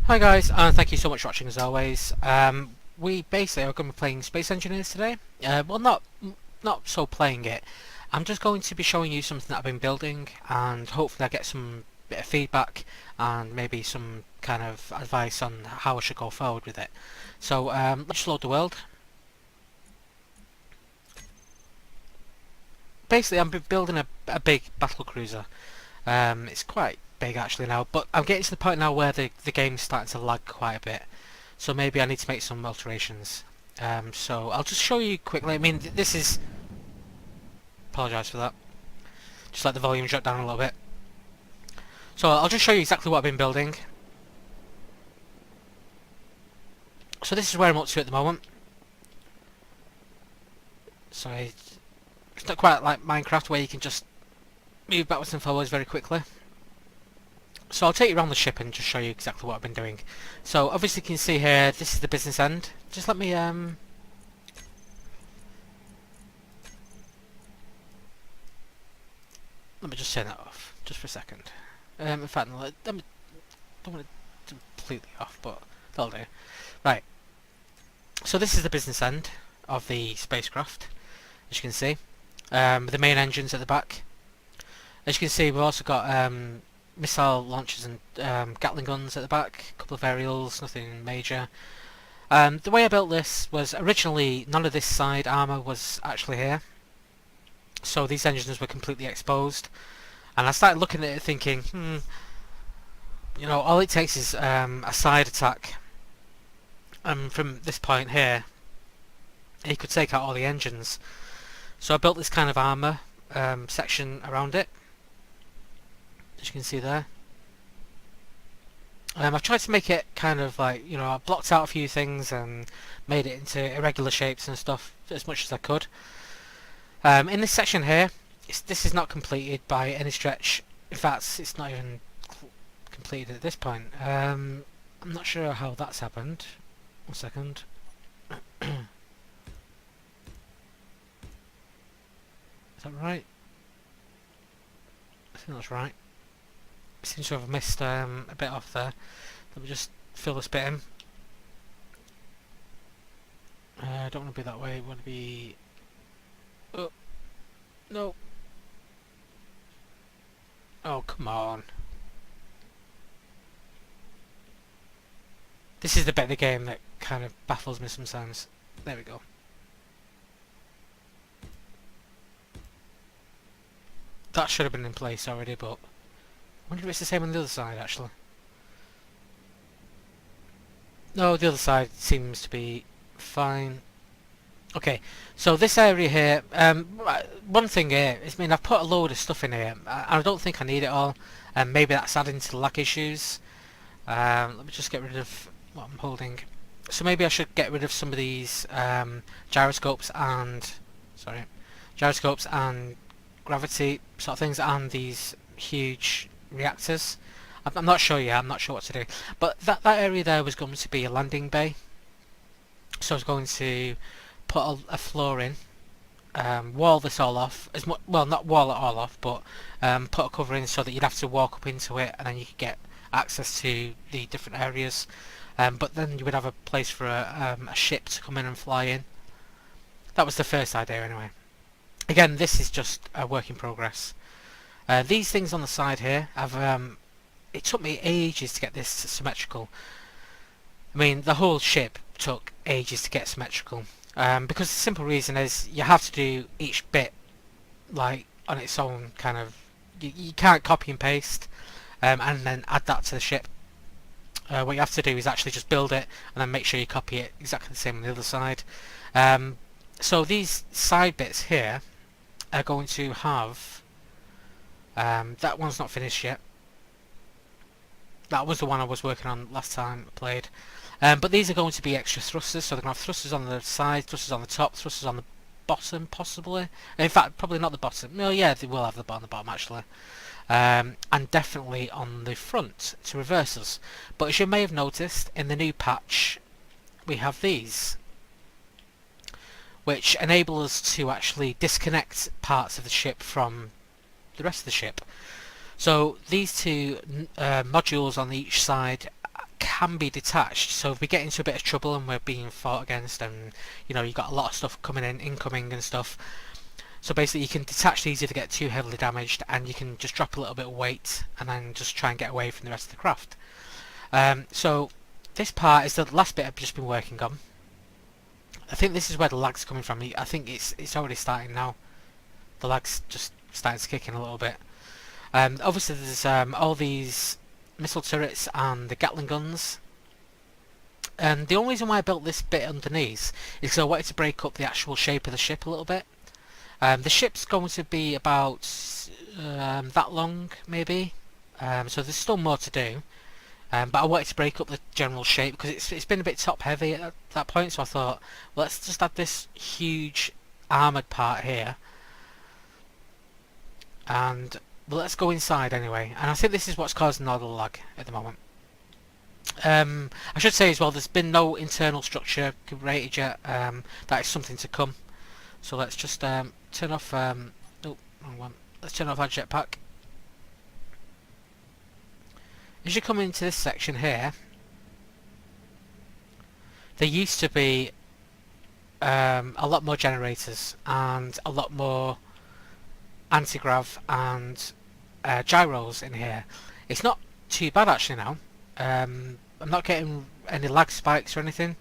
Hi guys, and thank you so much for watching as always. We basically are going to be playing Space Engineers today. Well, not so playing it. I'm just going to be showing you something that I've been building, and hopefully I get some bit of feedback and maybe some kind of advice on how I should go forward with it. So let's load the world. Basically, I'm building a big battle cruiser. It's quite big actually now, but I'm getting to the point now where the game's starting to lag quite a bit. So maybe I need to make some alterations. So I'll just show you quickly. I mean, this is... Apologise for that. Just let the volume drop down a little bit. So I'll just show you exactly what I've been building. So this is where I'm up to at the moment. Sorry, it's not quite like Minecraft where you can just move backwards and forwards very quickly. So I'll take you around the ship and just show you exactly what I've been doing. So obviously you can see here, this is the business end. Just let me just turn that off, just for a second. In fact, no, don't want it completely off, but that'll do. Right. So this is the business end of the spacecraft, as you can see. The main engines at the back. As you can see, we've also got missile launchers and Gatling guns at the back. A couple of aerials, nothing major. The way I built this was originally none of this side armour was actually here. So these engines were completely exposed. And I started looking at it thinking, you know, all it takes is a side attack. And from this point here, it could take out all the engines. So I built this kind of armour section around it, as you can see there. I've tried to make it kind of like, you know, I blocked out a few things and made it into irregular shapes and stuff as much as I could. In this section here, this is not completed by any stretch. In fact, it's not even completed at this point. I'm not sure how that's happened. 1 second. Is that right? I think that's right. I seem to have missed a bit off there. Let me just fill this bit in. I don't want to be that way. I want to be... Oh, no. Oh, come on. This is the bit of the game that kind of baffles me sometimes. There we go. That should have been in place already, but I wonder if it's the same on the other side actually. No, the other side seems to be fine. Okay, so this area here, one thing here is, I mean, I've put a load of stuff in here. I don't think I need it all, and maybe that's adding to the lag issues. Let me just get rid of what I'm holding. So maybe I should get rid of some of these gyroscopes and gravity sort of things, and these huge reactors. I'm not sure yet. I'm not sure what to do. But that area there was going to be a landing bay. So I was going to put a floor in, wall this all off, well, not wall it all off, but put a cover in so that you'd have to walk up into it, and then you could get access to the different areas. But then you would have a place for a ship to come in and fly in. That was the first idea anyway. Again, this is just a work in progress. These things on the side here, it took me ages to get this symmetrical. I mean, the whole ship took ages to get symmetrical. Because the simple reason is you have to do each bit like on its own kind of... You can't copy and paste and then add that to the ship. What you have to do is actually just build it and then make sure you copy it exactly the same on the other side. So these side bits here are going to have... that one's not finished yet. That was the one I was working on last time I played. But these are going to be extra thrusters, so they're going to have thrusters on the side, thrusters on the top, thrusters on the bottom, possibly. In fact, probably not the bottom. No, yeah, they will have the bottom actually. And definitely on the front to reverse us. But as you may have noticed, in the new patch, we have these, which enable us to actually disconnect parts of the ship from the rest of the ship. So these two modules on each side can be detached. So if we get into a bit of trouble and we're being fought against, and you know you've got a lot of stuff coming in, incoming and stuff. So basically, you can detach these if they get too heavily damaged, and you can just drop a little bit of weight and then just try and get away from the rest of the craft. So this part is the last bit I've just been working on. I think this is where the lag's coming from. I think it's already starting now. The lag's just starting to kick in a little bit. Obviously, there's all these missile turrets and the Gatling guns. And the only reason why I built this bit underneath is because I wanted to break up the actual shape of the ship a little bit. The ship's going to be about that long, maybe. So there's still more to do. But I wanted to break up the general shape because it's been a bit top heavy at that point. So I thought, well, let's just add this huge armoured part here. And well, let's go inside anyway. And I think this is what's causing all the lag at the moment. I should say as well, there's been no internal structure created yet. That is something to come. So let's just turn off. Oh, wrong one. Let's turn off our jetpack. As you come into this section here, there used to be a lot more generators and a lot more anti-grav and gyros in here. It's not too bad actually now. I'm not getting any lag spikes or anything.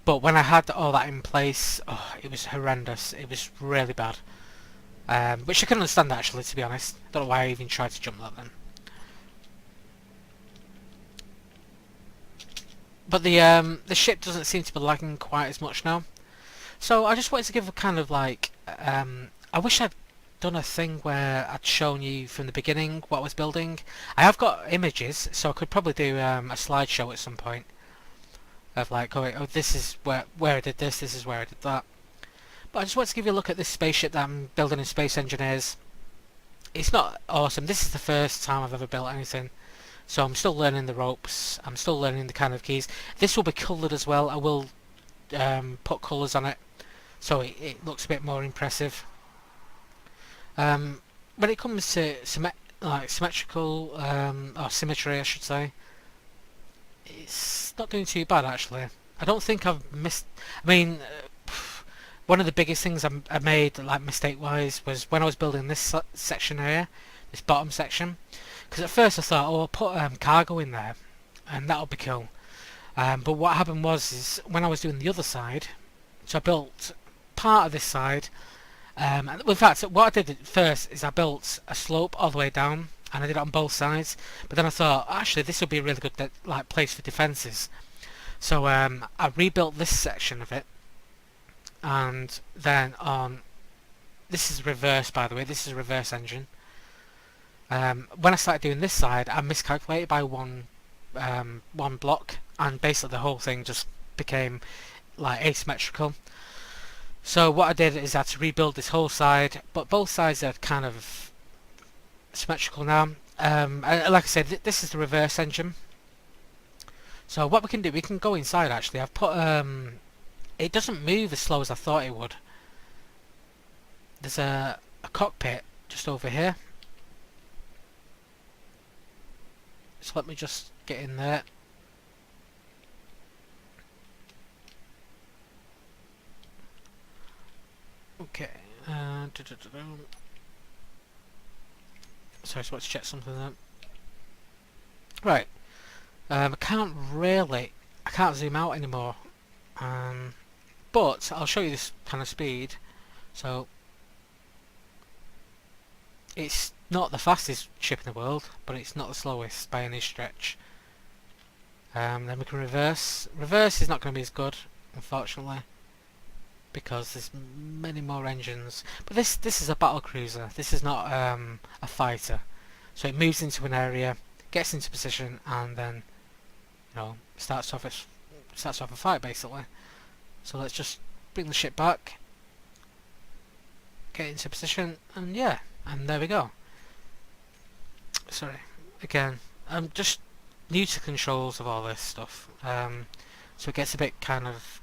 But when I had all that in place, oh, it was horrendous. It was really bad. Which I can understand actually, to be honest. Don't know why I even tried to jump that then. But the ship doesn't seem to be lagging quite as much now. So I just wanted to give a kind of like... I wish I'd done a thing where I'd shown you from the beginning what I was building. I have got images, so I could probably do a slideshow at some point. Of like going, oh, this is where I did this is where I did that. But I just want to give you a look at this spaceship that I'm building in Space Engineers. It's not awesome. This is the first time I've ever built anything. So I'm still learning the ropes. I'm still learning the kind of keys. This will be coloured as well. I will put colours on it. So it looks a bit more impressive. When it comes to symmetrical, or symmetry I should say, it's not doing too bad actually. I don't think I've missed... I mean, one of the biggest things I made, like mistake wise, was when I was building this section here, this bottom section. Because at first I thought, oh, I'll put cargo in there, and that'll be cool. But what happened was, is when I was doing the other side, so I built part of this side. And in fact, what I did at first is I built a slope all the way down, and I did it on both sides. But then I thought, actually, this would be a really good like place for defences. So I rebuilt this section of it, and then on... This is reverse, by the way. This is a reverse engine. When I started doing this side, I miscalculated by one block, and basically the whole thing just became like asymmetrical. So what I did is I had to rebuild this whole side, but both sides are kind of symmetrical now. Like I said, this is the reverse engine. So what we can do, we can go inside actually. I've put it doesn't move as slow as I thought it would. There's a cockpit just over here. So let me just get in there. Okay. Sorry, so let's check something then. Right. I can't zoom out anymore. But I'll show you this kind of speed. So it's not the fastest ship in the world, but it's not the slowest by any stretch. Then we can reverse. Reverse is not going to be as good, unfortunately, because there's many more engines. But this is a battle cruiser. This is not a fighter. So it moves into an area, gets into position, and then starts off a fight basically. So let's just bring the ship back, get into position, and yeah, and there we go. Sorry, again, I'm just new to controls of all this stuff, so it gets a bit kind of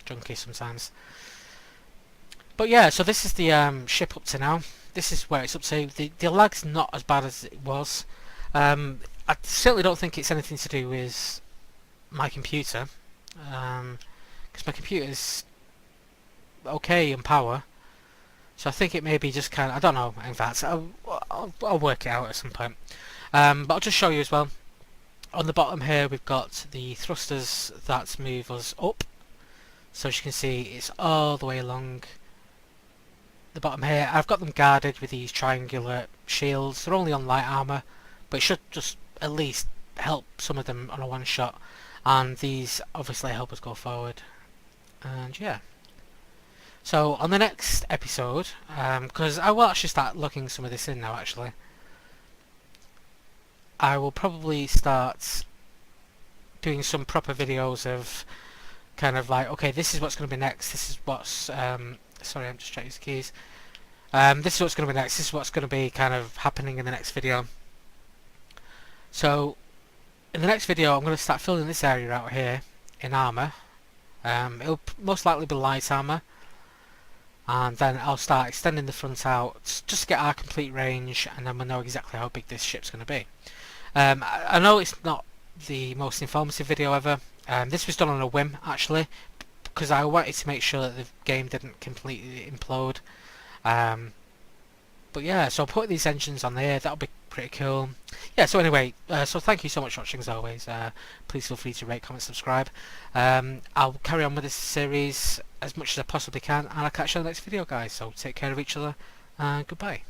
junky sometimes. But yeah, so this is the ship up to now. This is where it's up to. The lag's not as bad as it was. I certainly don't think it's anything to do with my computer, because my computer's okay in power. So I think it may be just kind of, I don't know, in fact, I'll work it out at some point. But I'll just show you as well. On the bottom here we've got the thrusters that move us up. So as you can see, it's all the way along the bottom here. I've got them guarded with these triangular shields. They're only on light armour, but it should just at least help some of them on a one shot. And these obviously help us go forward. And yeah. So on the next episode, because I will actually start looking some of this in now actually, I will probably start doing some proper videos of kind of like, okay, this is what's going to be next, this is what's, sorry, I'm just trying to use the keys. This is what's going to be next, this is what's going to be kind of happening in the next video. So, in the next video I'm going to start filling this area out here in armour. It'll most likely be light armour. And then I'll start extending the front out just to get our complete range, and then we'll know exactly how big this ship's going to be. I know it's not the most informative video ever. This was done on a whim actually, because I wanted to make sure that the game didn't completely implode. But yeah, so I'll put these engines on there, that'll be pretty cool. Yeah, so anyway, so thank you so much for watching as always. Please feel free to rate, comment, subscribe. I'll carry on with this series as much as I possibly can, and I'll catch you in the next video guys, so take care of each other, and goodbye.